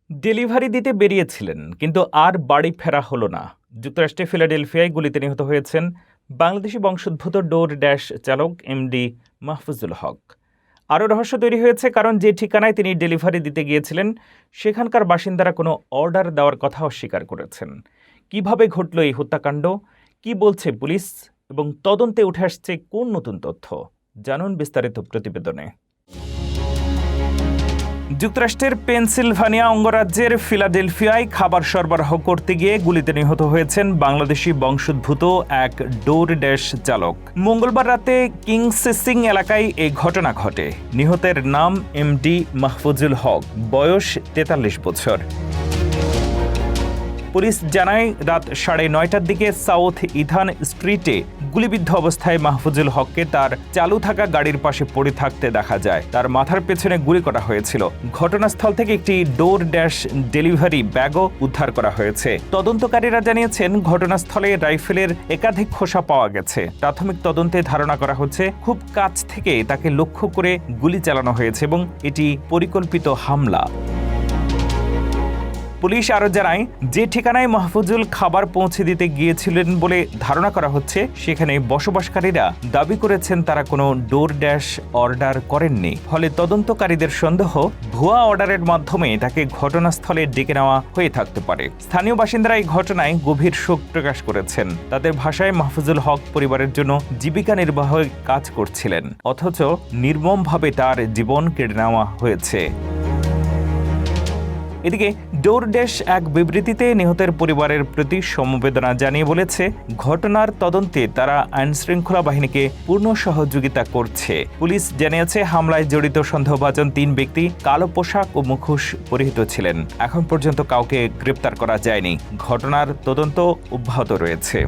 Delivery দিতে বেরিয়েছিলেন, কিন্তু আর বাড়ি ফেরা হলো না। যুক্তরাষ্ট্রের ফিলাডেলফিয়ায় গুলিতে নিহত হয়েছেন বাংলাদেশি বংশোদ্ভূত ডোর ড্যাশ চালক এমডি মাহফুজুল হক। আরও রহস্য তৈরি হয়েছে, কারণ যে ঠিকানায় তিনি ডেলিভারি দিতে গিয়েছিলেন সেখানকার বাসিন্দারা কোনো অর্ডার দেওয়ার কথা অস্বীকার করেছেন। কিভাবে ঘটল এই হত্যাকাণ্ড, কি বলছে পুলিশ এবং তদন্তে উঠে আসছে কোন নতুন তথ্য, জানুন বিস্তারিত প্রতিবেদনে। যুক্তরাষ্ট্রের পেনসিলভানিয়া অঙ্গরাজ্যের ফিলাডেলফিয়ায় খাবার সরবরাহ করতে গিয়ে গুলিতে নিহত হয়েছেন বাংলাদেশি বংশোদ্ভূত এক ডোর ড্যাশ চালক। মঙ্গলবার রাতে কিংসিসিং এলাকায় এই ঘটনা ঘটে। নিহতের নাম এমডি মাহফুজুল হক, বয়স 43 বছর। পুলিশ জানায়, রাত 9:30টার দিকে সাউথ ইথান স্ট্রিটে গুলিবিদ্ধ অবস্থায় মাহফুজুল হককে তার চালু থাকা গাড়ির পাশে পড়ে থাকতে দেখা যায়। তার মাথার পেছনে গুলি করা হয়েছিল। ঘটনাস্থল থেকে একটি ডোর ড্যাশ ডেলিভারি ব্যাগও উদ্ধার করা হয়েছে। তদন্তকারীরা জানিয়েছেন, ঘটনাস্থলে রাইফেলের একাধিক খোসা পাওয়া গেছে। প্রাথমিক তদন্তে ধারণা করা হচ্ছে খুব কাছ থেকে তাকে লক্ষ্য করে গুলি চালানো হয়েছে এবং এটি পরিকল্পিত হামলা। পুলিশ আরও জানায়, যে ঠিকানায় মাহফুজুল খাবার পৌঁছে দিতে গিয়েছিলেন বলে ধারণা করা হচ্ছে, সেখানে বসবাসকারীরা দাবি করেছেন তারা কোনো ডোর ড্যাশ অর্ডার করেননি। ফলে তদন্তকারীদের সন্দেহ, ভুয়া অর্ডারের মাধ্যমে তাকে ঘটনাস্থলে ডেকে নেওয়া হয়ে থাকতে পারে। স্থানীয় বাসিন্দারা এই ঘটনায় গভীর শোক প্রকাশ করেছেন। তাদের ভাষায়, মাহফুজুল হক পরিবারের জন্য জীবিকা নির্বাহে কাজ করছিলেন, অথচ নির্মমভাবে তার জীবন কেড়ে নেওয়া হয়েছে। এদিকে ডোর ড্যাশ এক বিবৃতিতে নিহতের পরিবারের প্রতি সমবেদনা জানিয়ে বলেছে, ঘটনার তদন্তে তারা আইনশৃঙ্খলা বাহিনীকে পূর্ণ সহযোগিতা করছে। পুলিশ জানিয়েছে, হামলায় জড়িত সন্দেহভাজন 3 ব্যক্তি কালো পোশাক ও মুখোশ পরিহিত ছিলেন। এখন পর্যন্ত কাউকে গ্রেপ্তার করা যায়নি। ঘটনার তদন্ত অব্যাহত রয়েছে।